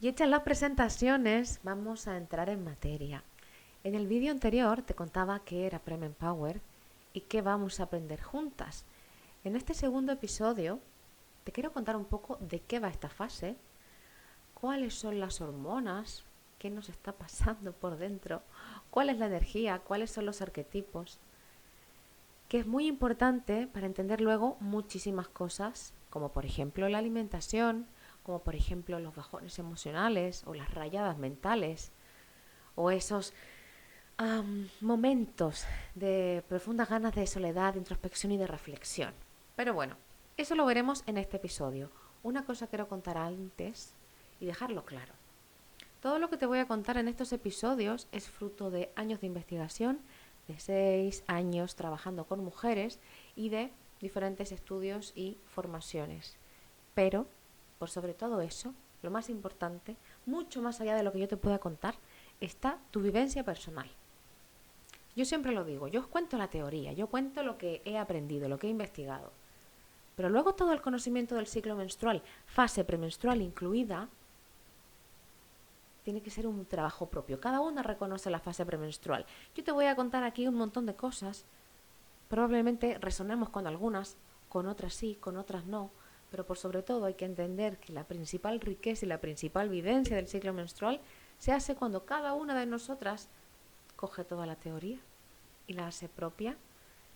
Y hechas las presentaciones, vamos a entrar en materia. En el vídeo anterior te contaba qué era Premen Power y qué vamos a aprender juntas. En este segundo episodio te quiero contar un poco de qué va esta fase, cuáles son las hormonas, qué nos está pasando por dentro, cuál es la energía, cuáles son los arquetipos, que es muy importante para entender luego muchísimas cosas, como por ejemplo la alimentación, como por ejemplo los bajones emocionales o las rayadas mentales, o esos momentos de profundas ganas de soledad, de introspección y de reflexión. Pero bueno, eso lo veremos en este episodio. Una cosa quiero contar antes y dejarlo claro. Todo lo que te voy a contar en estos episodios es fruto de años de investigación, de 6 años trabajando con mujeres y de diferentes estudios y formaciones. Pero, por sobre todo eso, lo más importante, mucho más allá de lo que yo te pueda contar, está tu vivencia personal. Yo siempre lo digo, yo os cuento la teoría, yo cuento lo que he aprendido, lo que he investigado. Pero luego todo el conocimiento del ciclo menstrual, fase premenstrual incluida, tiene que ser un trabajo propio. Cada una reconoce la fase premenstrual. Yo te voy a contar aquí un montón de cosas. Probablemente resonemos con algunas, con otras sí, con otras no. Pero por sobre todo hay que entender que la principal riqueza y la principal vivencia del ciclo menstrual se hace cuando cada una de nosotras coge toda la teoría y la hace propia,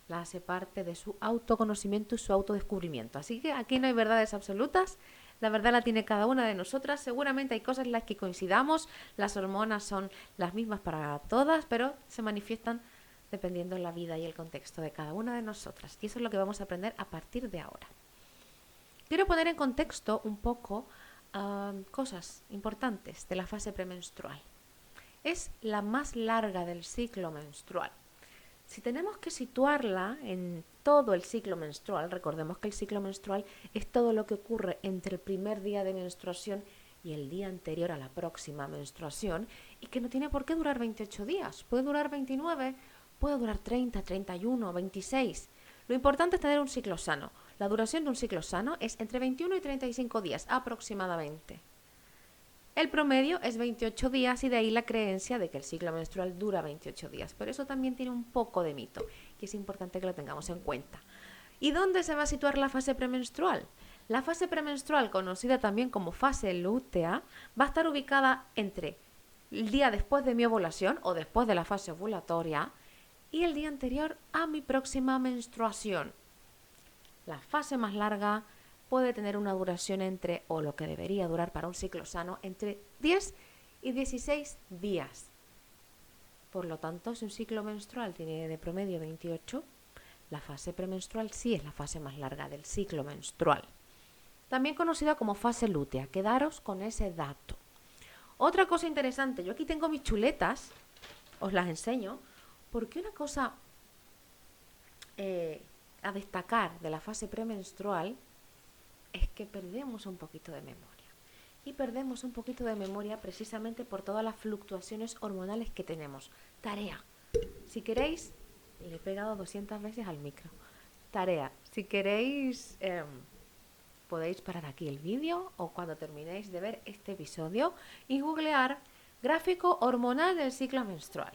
la hace parte de su autoconocimiento y su autodescubrimiento. Así que aquí no hay verdades absolutas, la verdad la tiene cada una de nosotras. Seguramente hay cosas en las que coincidamos, las hormonas son las mismas para todas, pero se manifiestan dependiendo de la vida y el contexto de cada una de nosotras. Y eso es lo que vamos a aprender a partir de ahora. Quiero poner en contexto un poco cosas importantes de la fase premenstrual. Es la más larga del ciclo menstrual. Si tenemos que situarla en todo el ciclo menstrual, recordemos que el ciclo menstrual es todo lo que ocurre entre el primer día de menstruación y el día anterior a la próxima menstruación, y que no tiene por qué durar 28 días, puede durar 29, puede durar 30, 31, 26. Lo importante es tener un ciclo sano. La duración de un ciclo sano es entre 21 y 35 días aproximadamente. El promedio es 28 días y de ahí la creencia de que el ciclo menstrual dura 28 días. Pero eso también tiene un poco de mito y es importante que lo tengamos en cuenta. ¿Y dónde se va a situar la fase premenstrual? La fase premenstrual, conocida también como fase lútea, va a estar ubicada entre el día después de mi ovulación o después de la fase ovulatoria y el día anterior a mi próxima menstruación. La fase más larga puede tener una duración entre, o lo que debería durar para un ciclo sano, entre 10 y 16 días. Por lo tanto, si un ciclo menstrual tiene de promedio 28, la fase premenstrual sí es la fase más larga del ciclo menstrual. También conocida como fase lútea. Quedaros con ese dato. Otra cosa interesante, yo aquí tengo mis chuletas, os las enseño, porque una cosa a destacar de la fase premenstrual es que perdemos un poquito de memoria. Y perdemos un poquito de memoria precisamente por todas las fluctuaciones hormonales que tenemos. Tarea. Si queréis, le he pegado 200 veces al micro. Tarea. Si queréis, podéis parar aquí el vídeo o cuando terminéis de ver este episodio y googlear gráfico hormonal del ciclo menstrual.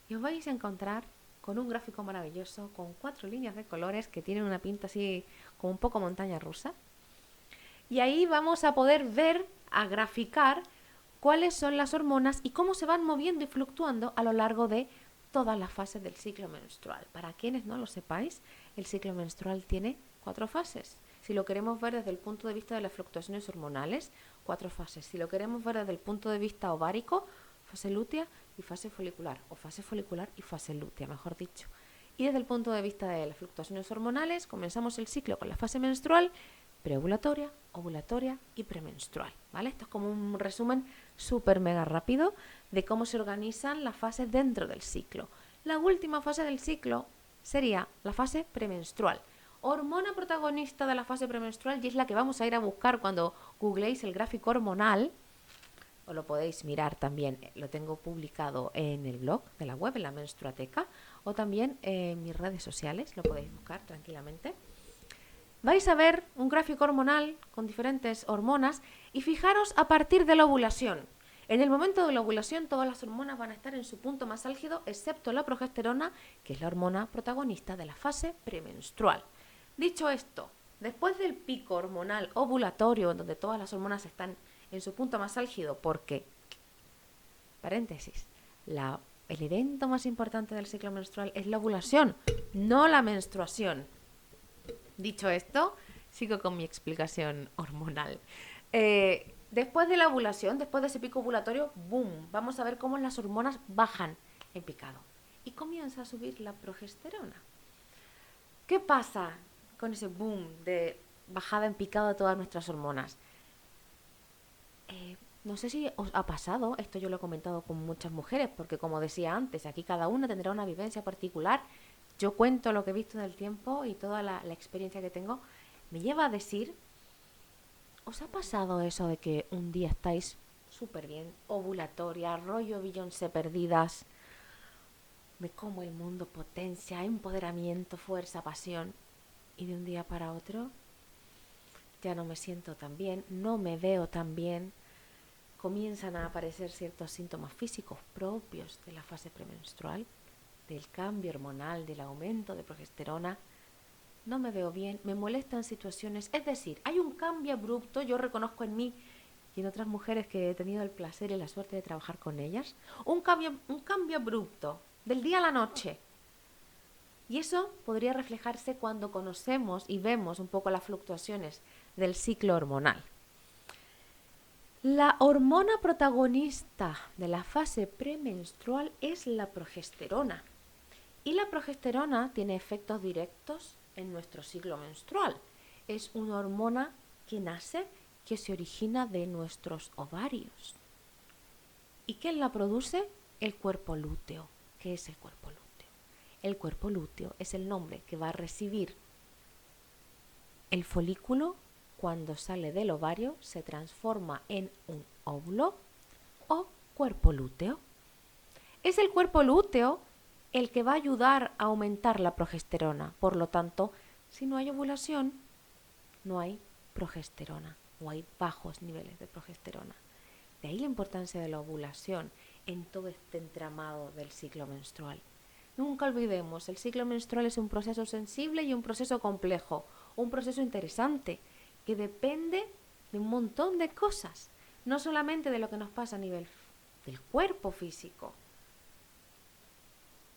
Y os vais a encontrar con un gráfico maravilloso, con 4 líneas de colores que tienen una pinta así como un poco montaña rusa. Y ahí vamos a poder ver, a graficar cuáles son las hormonas y cómo se van moviendo y fluctuando a lo largo de todas las fases del ciclo menstrual. Para quienes no lo sepáis, el ciclo menstrual tiene 4 fases. Si lo queremos ver desde el punto de vista de las fluctuaciones hormonales, 4 fases. Si lo queremos ver desde el punto de vista ovárico, fase lútea y fase folicular, o fase folicular y fase lútea, mejor dicho. Y desde el punto de vista de las fluctuaciones hormonales, comenzamos el ciclo con la fase menstrual, preovulatoria, ovulatoria y premenstrual, ¿vale? Esto es como un resumen súper mega rápido de cómo se organizan las fases dentro del ciclo. La última fase del ciclo sería la fase premenstrual. Hormona protagonista de la fase premenstrual y es la que vamos a ir a buscar cuando googleéis el gráfico hormonal. Os lo podéis mirar también, lo tengo publicado en el blog de la web, en la Menstruateca, o también en mis redes sociales, lo podéis buscar tranquilamente. vais a ver un gráfico hormonal con diferentes hormonas y fijaros a partir de la ovulación. En el momento de la ovulación todas las hormonas van a estar en su punto más álgido, excepto la progesterona, que es la hormona protagonista de la fase premenstrual. Dicho esto, después del pico hormonal ovulatorio, en donde todas las hormonas están en su punto más álgido, porque, paréntesis, el evento más importante del ciclo menstrual es la ovulación, no la menstruación. Dicho esto, sigo con mi explicación hormonal. Después de la ovulación, después de ese pico ovulatorio, ¡boom! Vamos a ver cómo las hormonas bajan en picado. Y comienza a subir la progesterona. ¿Qué pasa con ese boom de bajada en picado de todas nuestras hormonas? No sé si os ha pasado, esto yo lo he comentado con muchas mujeres, porque como decía antes, aquí cada una tendrá una vivencia particular. Yo cuento lo que he visto en el tiempo y toda la experiencia que tengo me lleva a decir, ¿os ha pasado eso de que un día estáis súper bien, ovulatoria, rollo Beyoncé perdidas, me como el mundo, potencia, empoderamiento, fuerza, pasión, y de un día para otro ya no me siento tan bien, no me veo tan bien, comienzan a aparecer ciertos síntomas físicos propios de la fase premenstrual, del cambio hormonal, del aumento de progesterona, no me veo bien, me molestan situaciones, es decir, hay un cambio abrupto, yo reconozco en mí y en otras mujeres que he tenido el placer y la suerte de trabajar con ellas, un cambio abrupto, del día a la noche. Y eso podría reflejarse cuando conocemos y vemos un poco las fluctuaciones del ciclo hormonal. La hormona protagonista de la fase premenstrual es la progesterona. Y la progesterona tiene efectos directos en nuestro ciclo menstrual. Es una hormona que nace, que se origina de nuestros ovarios. ¿Y quién la produce? El cuerpo lúteo. ¿Qué es el cuerpo lúteo? El cuerpo lúteo es el nombre que va a recibir el folículo cuando sale del ovario, se transforma en un óvulo o cuerpo lúteo. Es el cuerpo lúteo el que va a ayudar a aumentar la progesterona. Por lo tanto, si no hay ovulación, no hay progesterona o hay bajos niveles de progesterona. De ahí la importancia de la ovulación en todo este entramado del ciclo menstrual. Nunca olvidemos, el ciclo menstrual es un proceso sensible y un proceso complejo, un proceso interesante que depende de un montón de cosas, no solamente de lo que nos pasa a nivel del cuerpo físico.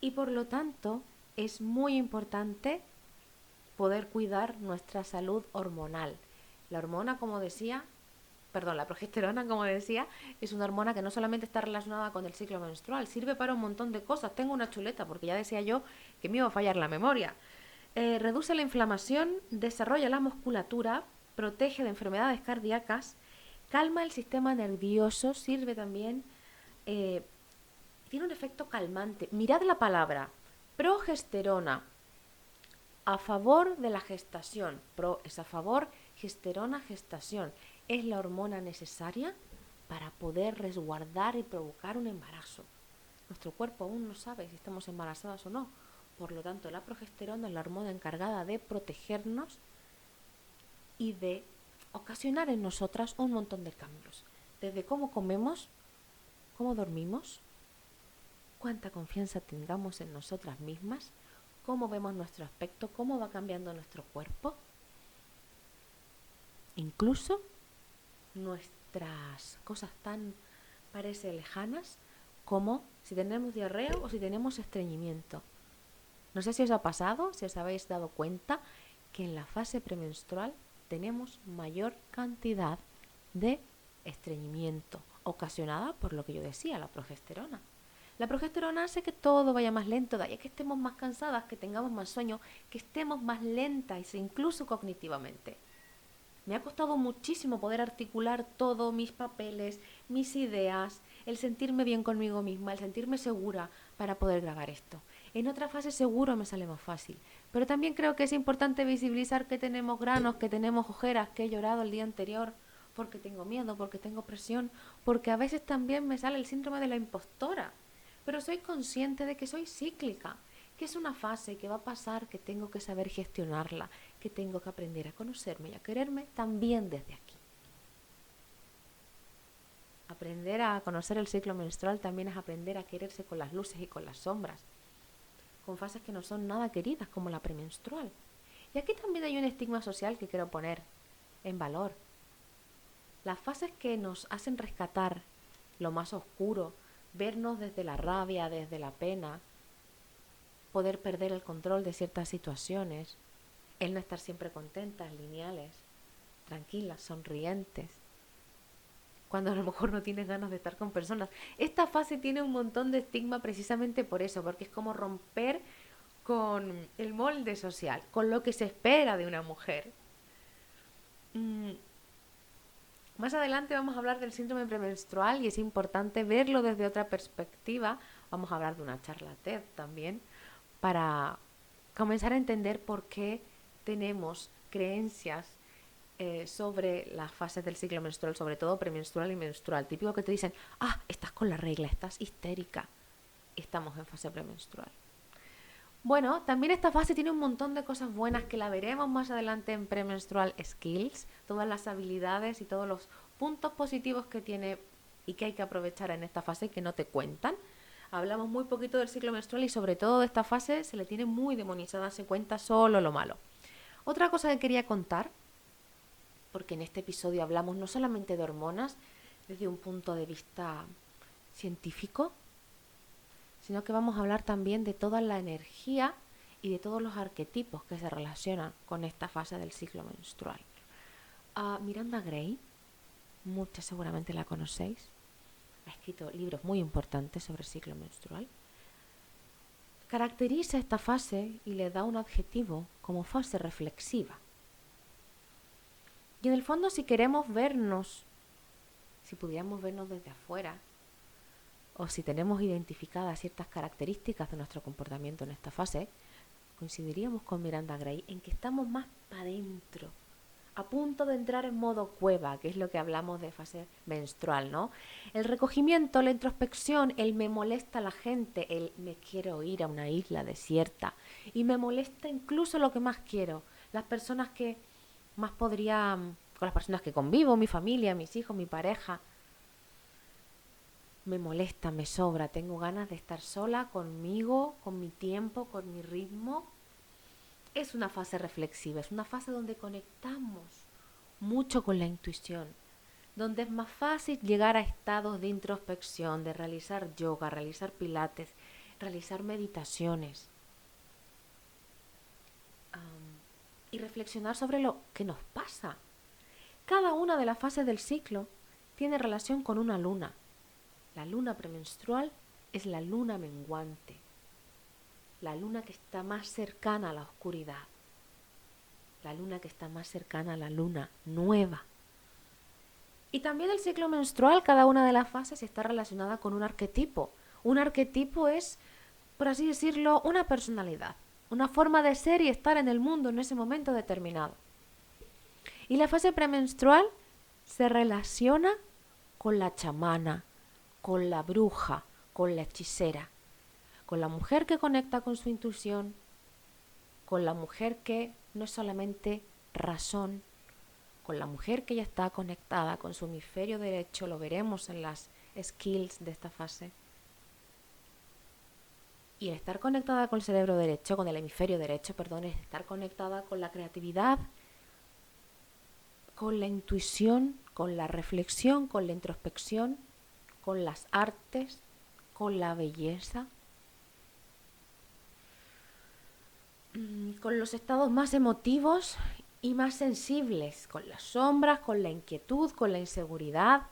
Y por lo tanto, es muy importante poder cuidar nuestra salud hormonal. La hormona, como decía, la progesterona, como decía, es una hormona que no solamente está relacionada con el ciclo menstrual, sirve para un montón de cosas. Tengo una chuleta, porque ya decía yo que me iba a fallar la memoria. Reduce la inflamación, desarrolla la musculatura, protege de enfermedades cardíacas, calma el sistema nervioso, sirve también, tiene un efecto calmante. Mirad la palabra, progesterona, a favor de la gestación. Pro es a favor, gesterona, gestación. Es la hormona necesaria para poder resguardar y provocar un embarazo. Nuestro cuerpo aún no sabe si estamos embarazadas o no. Por lo tanto, la progesterona es la hormona encargada de protegernos y de ocasionar en nosotras un montón de cambios. Desde cómo comemos, cómo dormimos, cuánta confianza tengamos en nosotras mismas, cómo vemos nuestro aspecto, cómo va cambiando nuestro cuerpo, incluso nuestras cosas tan parece lejanas como si tenemos diarrea o si tenemos estreñimiento. No sé si os ha pasado, si os habéis dado cuenta que en la fase premenstrual tenemos mayor cantidad de estreñimiento ocasionada por lo que yo decía, la progesterona. La progesterona hace que todo vaya más lento, de ahí que estemos más cansadas, que tengamos más sueño, que estemos más lentas, incluso cognitivamente. Me ha costado muchísimo poder articular todos mis papeles, mis ideas, el sentirme bien conmigo misma, el sentirme segura para poder grabar esto. En otra fase seguro me sale más fácil, pero también creo que es importante visibilizar que tenemos granos, que tenemos ojeras, que he llorado el día anterior porque tengo miedo, porque tengo presión, porque a veces también me sale el síndrome de la impostora. Pero soy consciente de que soy cíclica, que es una fase que va a pasar, que tengo que saber gestionarla, que tengo que aprender a conocerme y a quererme también desde aquí. Aprender a conocer el ciclo menstrual también es aprender a quererse con las luces y con las sombras, con fases que no son nada queridas como la premenstrual. Y aquí también hay un estigma social que quiero poner en valor. Las fases que nos hacen rescatar lo más oscuro, vernos desde la rabia, desde la pena, poder perder el control de ciertas situaciones, el no estar siempre contentas, lineales, tranquilas, sonrientes, cuando a lo mejor no tienes ganas de estar con personas. Esta fase tiene un montón de estigma precisamente por eso, porque es como romper con el molde social, con lo que se espera de una mujer. Más adelante vamos a hablar del síndrome premenstrual y es importante verlo desde otra perspectiva. Vamos a hablar de una charla TED también para comenzar a entender por qué tenemos creencias sobre las fases del ciclo menstrual, sobre todo premenstrual y menstrual. Típico que te dicen, estás con la regla, estás histérica. Estamos en fase premenstrual. Bueno, también esta fase tiene un montón de cosas buenas que la veremos más adelante en Premenstrual Skills, todas las habilidades y todos los puntos positivos que tiene y que hay que aprovechar en esta fase que no te cuentan. Hablamos muy poquito del ciclo menstrual y sobre todo de esta fase se le tiene muy demonizada, se cuenta solo lo malo. Otra cosa que quería contar, porque en este episodio hablamos no solamente de hormonas desde un punto de vista científico, sino que vamos a hablar también de toda la energía y de todos los arquetipos que se relacionan con esta fase del ciclo menstrual. Miranda Gray, muchas seguramente la conocéis, ha escrito libros muy importantes sobre el ciclo menstrual. Caracteriza esta fase y le da un adjetivo como fase reflexiva. Y en el fondo, si queremos vernos, si pudiéramos vernos desde afuera, o si tenemos identificadas ciertas características de nuestro comportamiento en esta fase, coincidiríamos con Miranda Gray en que estamos más para adentro, a punto de entrar en modo cueva, que es lo que hablamos de fase menstrual, ¿no? El recogimiento, la introspección, el me molesta la gente, el me quiero ir a una isla desierta, y me molesta incluso lo que más quiero, las personas que más podría, con las personas que convivo, mi familia, mis hijos, mi pareja. Me molesta, me sobra, tengo ganas de estar sola conmigo, con mi tiempo, con mi ritmo. Es una fase reflexiva, es una fase donde conectamos mucho con la intuición, donde es más fácil llegar a estados de introspección, de realizar yoga, realizar pilates, realizar meditaciones y reflexionar sobre lo que nos pasa. Cada una de las fases del ciclo tiene relación con una luna. La luna premenstrual es la luna menguante, la luna que está más cercana a la oscuridad, la luna que está más cercana a la luna nueva. Y también el ciclo menstrual, cada una de las fases está relacionada con un arquetipo. Un arquetipo es, por así decirlo, una personalidad, una forma de ser y estar en el mundo en ese momento determinado. Y la fase premenstrual se relaciona con la chamana, con la bruja, con la hechicera, con la mujer que conecta con su intuición, con la mujer que no es solamente razón, con la mujer que ya está conectada con su hemisferio derecho, lo veremos en las skills de esta fase. Y el estar conectada con el cerebro derecho, con el hemisferio derecho, es estar conectada con la creatividad, con la intuición, con la reflexión, con la introspección, con las artes, con la belleza, con los estados más emotivos y más sensibles, con las sombras, con la inquietud, con la inseguridad.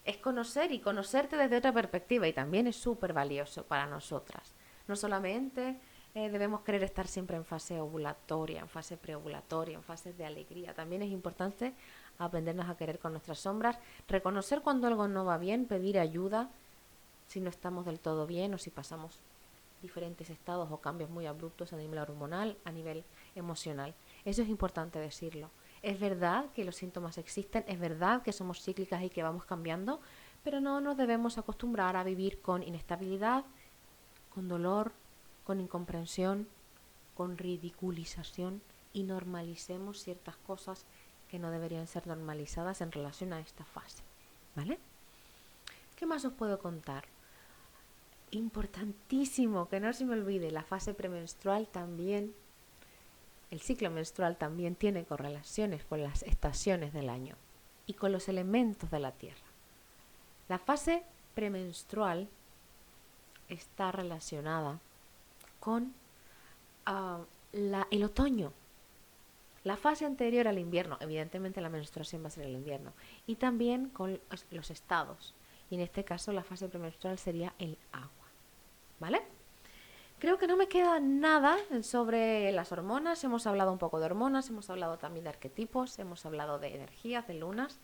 Es conocer y conocerte desde otra perspectiva y también es súper valioso para nosotras. No solamente debemos querer estar siempre en fase ovulatoria, en fase preovulatoria, en fases de alegría. También es importante aprendernos a querer con nuestras sombras, reconocer cuando algo no va bien, pedir ayuda si no estamos del todo bien o si pasamos diferentes estados o cambios muy abruptos a nivel hormonal, a nivel emocional. Eso es importante decirlo. Es verdad que los síntomas existen, es verdad que somos cíclicas y que vamos cambiando, pero no nos debemos acostumbrar a vivir con inestabilidad, con dolor, con incomprensión, con ridiculización y normalicemos ciertas cosas que no deberían ser normalizadas en relación a esta fase, ¿vale? ¿Qué más os puedo contar? Importantísimo, que no se me olvide, la fase premenstrual también, el ciclo menstrual también tiene correlaciones con las estaciones del año y con los elementos de la Tierra. La fase premenstrual está relacionada con el otoño, la fase anterior al invierno. Evidentemente la menstruación va a ser el invierno, y también con los estados, y en este caso la fase premenstrual sería el agua, ¿vale? Creo que no me queda nada sobre las hormonas. Hemos hablado un poco de hormonas, hemos hablado también de arquetipos, hemos hablado de energías, de lunas,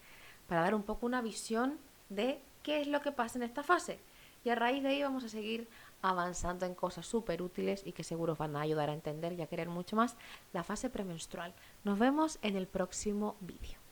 para dar un poco una visión de qué es lo que pasa en esta fase. Y a raíz de ahí vamos a seguir avanzando en cosas súper útiles y que seguro van a ayudar a entender y a querer mucho más la fase premenstrual. Nos vemos en el próximo vídeo.